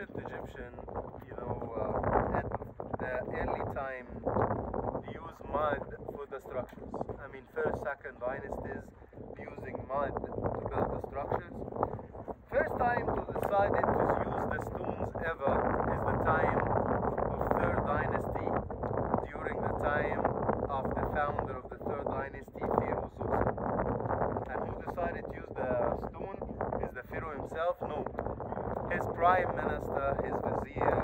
ancient Egyptian, at the early time, they use mud for the structures. I mean, first, second dynasties using mud to build the structures. First time to decided to use the stones ever is the time of third dynasty, during the time of the founder of the third dynasty, Pharaoh Djoser. And who decided to use the stone? Is the Pharaoh himself? No. His prime minister, his vizier,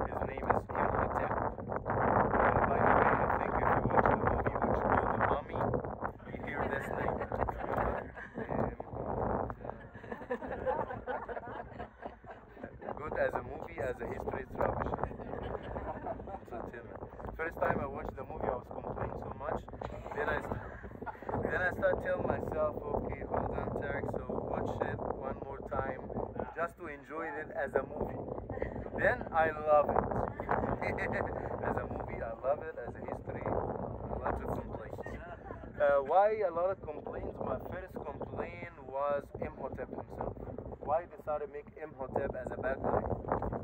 his name is Imhotep. By the way, I think if you watch the movie which is called The Mummy, you hear this name. Good as a movie, as a history, it's rubbish. So tell me. First time I watched the movie, I was complaining so much. Then I start telling myself, okay, hold on, Tareq, so watch it one more time, just to enjoy it as a movie. Then I love it. As a movie, I love it. As a history, lots of complaints. Why a lot of complaints? My first complaint was Imhotep himself. Why decided to make Imhotep as a bad guy?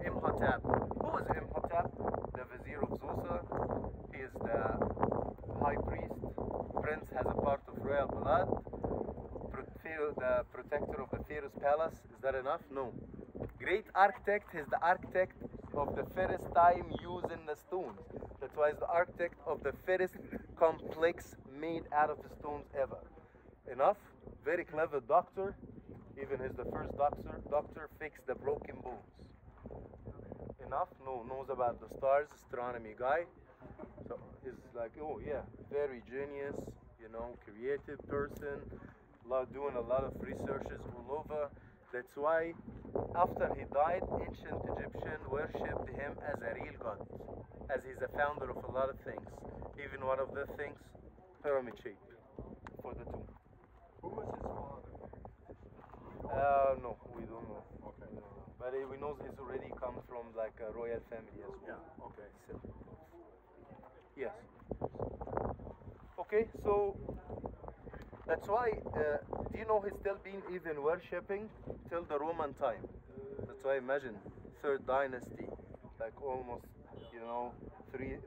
Imhotep. Who is Imhotep? The vizier of Djoser. He is the high priest. Prince has a part of royal blood. The protector of the Pharaoh's palace. Is that enough? No. Great architect. He's the architect of the first time using the stones. That's why he's the architect of the first complex made out of the stones ever. Enough? Very clever doctor. Even he's the first doctor fixed the broken bones. Enough? No, knows about the stars, astronomy guy. So he's like, oh yeah, very genius, creative person, doing a lot of researches all over. That's why after he died, ancient Egyptian worshipped him as a real god, as he's a founder of a lot of things. Even one of the things, pyramid shape for the tomb. Who was his father? No, we don't know. Okay. We don't know. But we know he's already come from like a royal family as well. Yeah, okay. So, yes. Okay, so that's why, do you know he's still been even worshipping till the Roman time? That's why imagine, third dynasty, like almost,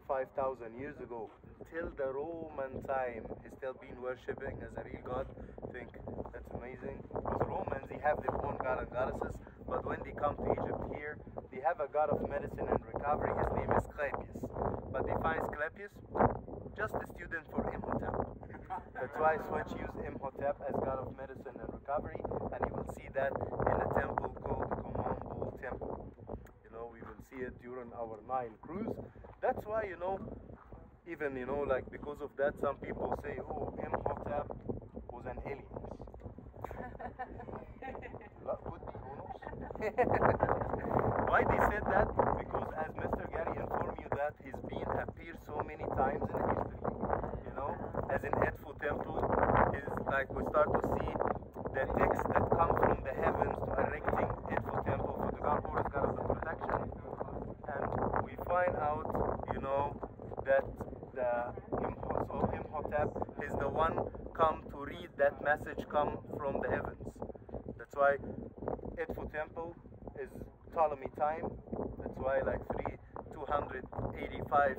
5,000 years ago, till the Roman time, he's still been worshipping as a real god. Think that's amazing. Because Romans, they have their own god and goddesses, but when they come to Egypt here, they have a god of medicine and recovery. His name is Asclepius. But they find Asclepius just a student for Imhotep. That's why Switch use Imhotep as god of medicine and recovery, and you will see that in a temple called Komombo Temple. We will see it during our Nile cruise. That's why, even, like because of that, some people say, oh, Imhotep was an alien. Could be, who knows? Why they said that? Because as Mr. Gary informed you that he's been appeared so many times in history. As in Edfu Temple, is like we start to see the texts that come from the heavens to erecting Edfu Temple for the god Horus, god of the protection. And we find out, that Imhotep is the one come to read that message come from the heavens. That's why Edfu Temple is Ptolemy time. That's why like 285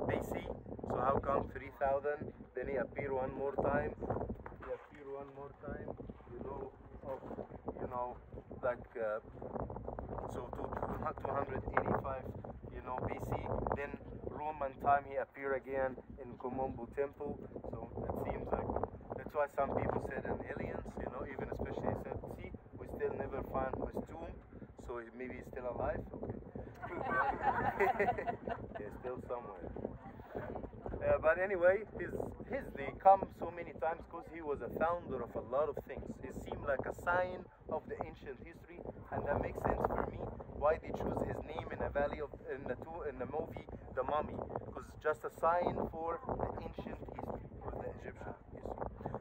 BC. So how come 3000? Then he appear one more time. He appear one more time. So to 285, BC. Then Roman time he appear again in Komombo Temple. So it seems like that's why some people said an aliens. Even especially said, see, we still never find his tomb. So maybe he's still alive. Okay. He's still somewhere. But anyway, they come so many times because he was a founder of a lot of things. It seemed like a sign of the ancient history, and that makes sense for me why they choose his name in a valley in the movie The Mummy, because it's just a sign for the ancient history, for the Egyptian history.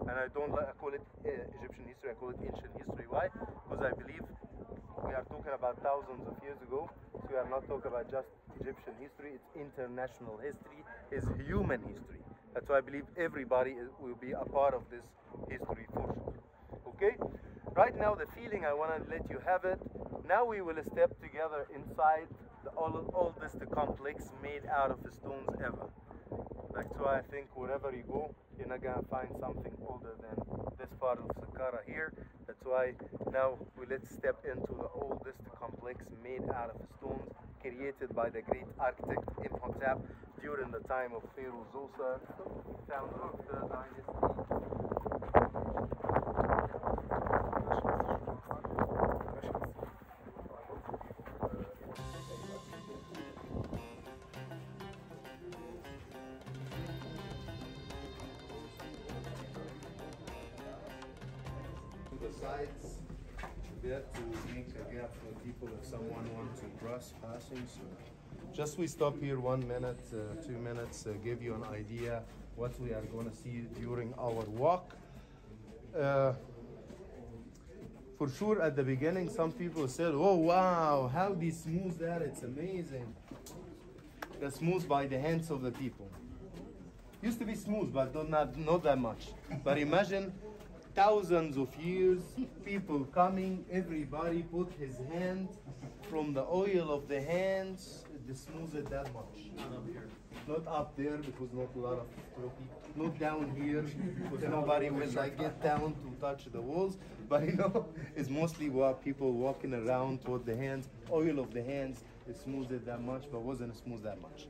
And I don't call it Egyptian history, I call it ancient history. Why? Because I believe we are talking about thousands of years ago, so we are not talking about just Egyptian history, it's international history, it's human history. That's why I believe everybody will be a part of this history for sure. Okay? Right now, the feeling, I want to let you have it. Now we will step together inside the oldest complex made out of stones ever. That's why I think wherever you go, you're not gonna find something older than this part of Sakkara here. That's why now let's step into the oldest complex made out of stones, created by the great architect Imhotep during the time of Pharaoh Djoser, founder of the dynasty. The sides there to make a gap for people if someone wants to cross passing. So just we stop here 1 minute, 2 minutes, give you an idea what we are going to see during our walk. For sure at the beginning some people said, oh wow, how they smooth that, it's amazing. That's smooth by the hands of the people. Used to be smooth, but not that much. But imagine thousands of years, people coming, everybody put his hand from the oil of the hands, it smooths it that much. Not up here. Not up there because not a lot of people. Not down here because nobody will like get down to touch the walls. But you know, it's mostly what people walking around with the hands, oil of the hands, it smooths it that much, but wasn't smooth that much.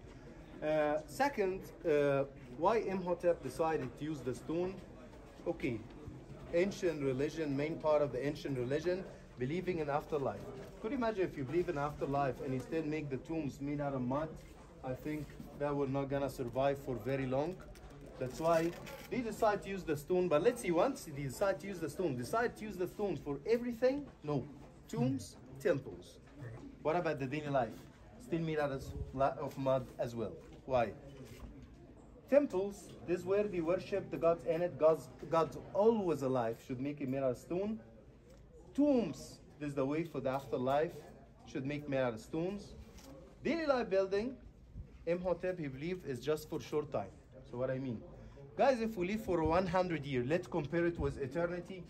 Second, why Imhotep decided to use the stone? Okay. Ancient religion, main part of the ancient religion, believing in afterlife. Could you imagine if you believe in afterlife and you still make the tombs made out of mud? I think that will not gonna survive for very long. That's why they decide to use the stone. But let's see, once they decide to use the stone, decide to use the stones for everything? No. Tombs, temples. What about the daily life? Still made out of mud as well. Why? Temples, this is where they worship the gods in it. God's always alive, should make it made out of stone. Tombs, this is the way for the afterlife, should make made out of stones. Daily life building, Imhotep, he believed, is just for short time. So what I mean? Guys, if we live for 100 years, let's compare it with eternity.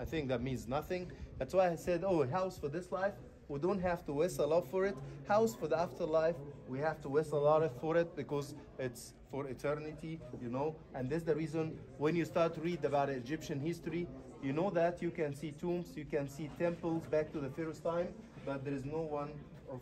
I think that means nothing. That's why I said, oh, a house for this life, we don't have to waste a lot for it. House for the afterlife, we have to waste a lot for it because it's for eternity, you know. And that's the reason when you start to read about Egyptian history, you know that you can see tombs, you can see temples back to the Pharaoh's time, but there is no one of,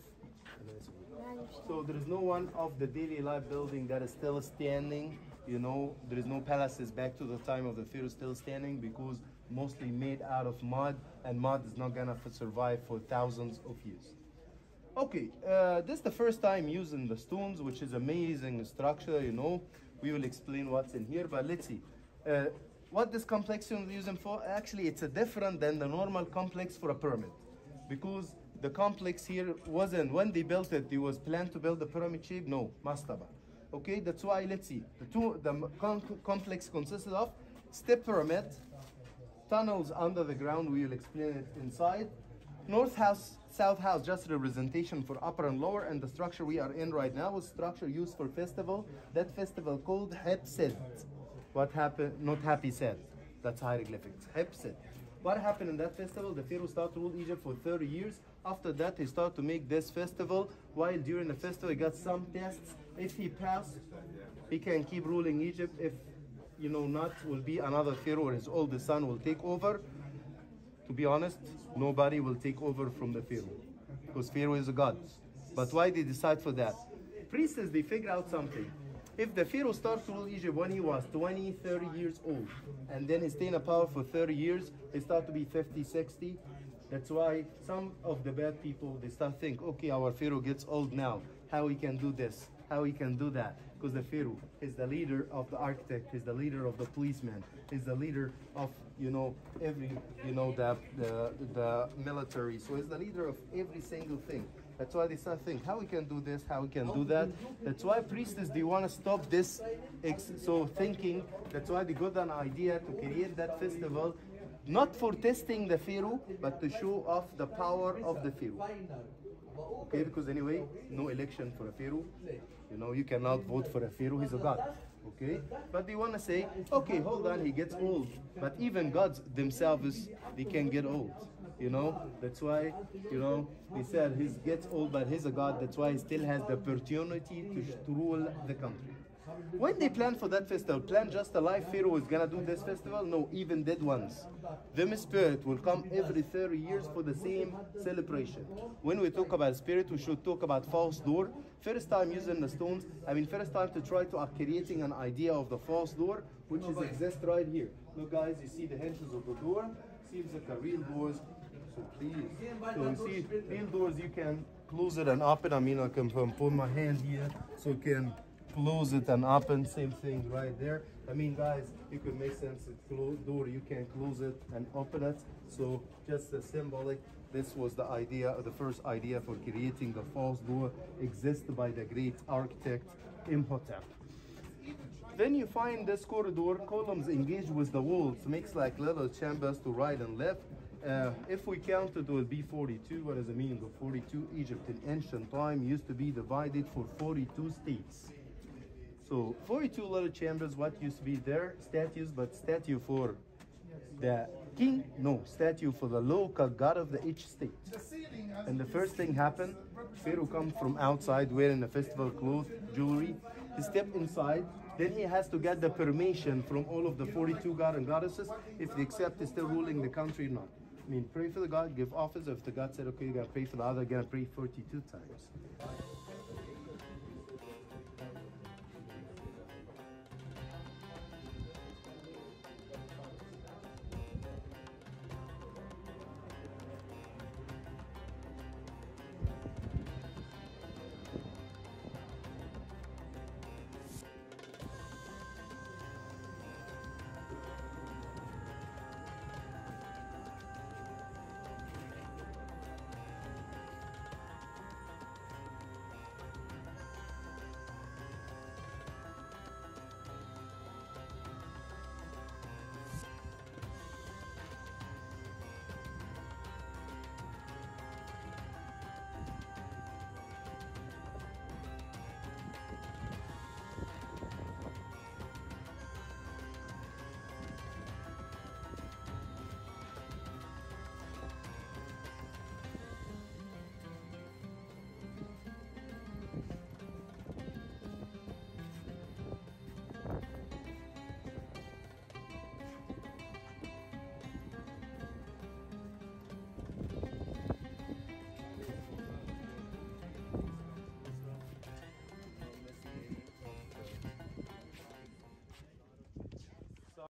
so there is no one of the daily life building that is still standing, you know. There is no palaces back to the time of the Pharaoh still standing because mostly made out of mud, and mud is not gonna survive for thousands of years. Okay, this is the first time using the stones, which is amazing structure, you know. We will explain what's in here, but let's see. What this complex is using for? Actually, it's a different than the normal complex for a pyramid. Because the complex here wasn't, when they built it, it was planned to build the pyramid shape? No, mastaba. Okay, that's why, let's see. The complex consisted of step pyramid, tunnels under the ground, we will explain it inside. North house, south house, just representation for upper and lower, and the structure we are in right now is structure used for festival. That festival called Hepset. What happened? Not happy said. That's hieroglyphics. Hepset. What happened in that festival? The Pharaoh started to rule Egypt for 30 years. After that, he started to make this festival. While during the festival, he got some tests. If he passed, he can keep ruling Egypt. If you know not, will be another Pharaoh or his oldest son will take over. To be honest, nobody will take over from the Pharaoh because Pharaoh is a god. But why they decide for that? Priests, they figure out something. If the Pharaoh started to rule Egypt when he was 20, 30 years old, and then he stayed in power for 30 years, he started to be 50, 60. That's why some of the bad people, they start think, okay, our Pharaoh gets old now. How he can do this? How he can do that? Because the Pharaoh is the leader of the architect, he's the leader of the policeman, he's the leader of, you know, every, you know, the military. So he's the leader of every single thing. That's why they start thinking, how we can do this, how we can do that. That's why priests, they want to stop this so thinking. That's why they got an idea to create that festival, not for testing the Pharaoh, but to show off the power of the Pharaoh. Okay, because anyway, no election for a Pharaoh. You know, you cannot vote for a Pharaoh, he's a god. Okay, but they want to say, okay, hold on, he gets old. But even gods themselves, they can get old. You know, that's why, you know, they said he gets old, but he's a god. That's why he still has the opportunity to rule the country. When they plan for that festival, plan just a live Pharaoh is gonna do this festival? No, even dead ones. Them spirit will come every 30 years for the same celebration. When we talk about spirit, we should talk about false door. First time using the stones, first time to try to creating an idea of the false door, which is exist right here. Look guys, you see the hinges of the door, seems like a real doors. So please, so you see real doors, you can close it and open. I can put my hand here, so you can close it and open, same thing right there. Guys, you can make sense of door, you can close it and open it. So just a symbolic, this was the idea, the first idea for creating the false door, existed by the great architect Imhotep. Then you find this corridor, columns engaged with the walls, makes like little chambers to right and left. If we count it will be 42. What is the meaning of 42? Egypt in ancient time used to be divided for 42 states. So 42 little chambers, what used to be there? Statues, but statue for the king? No, statue for the local god of each state. And the first thing happened, Pharaoh comes from outside wearing a festival clothes, jewelry. He stepped inside, then he has to get the permission from all of the 42 god and goddesses if they accept he's still ruling the country or not. Pray for the god, give office. If the god said, okay, you're gonna pray for the other, you're gonna pray 42 times.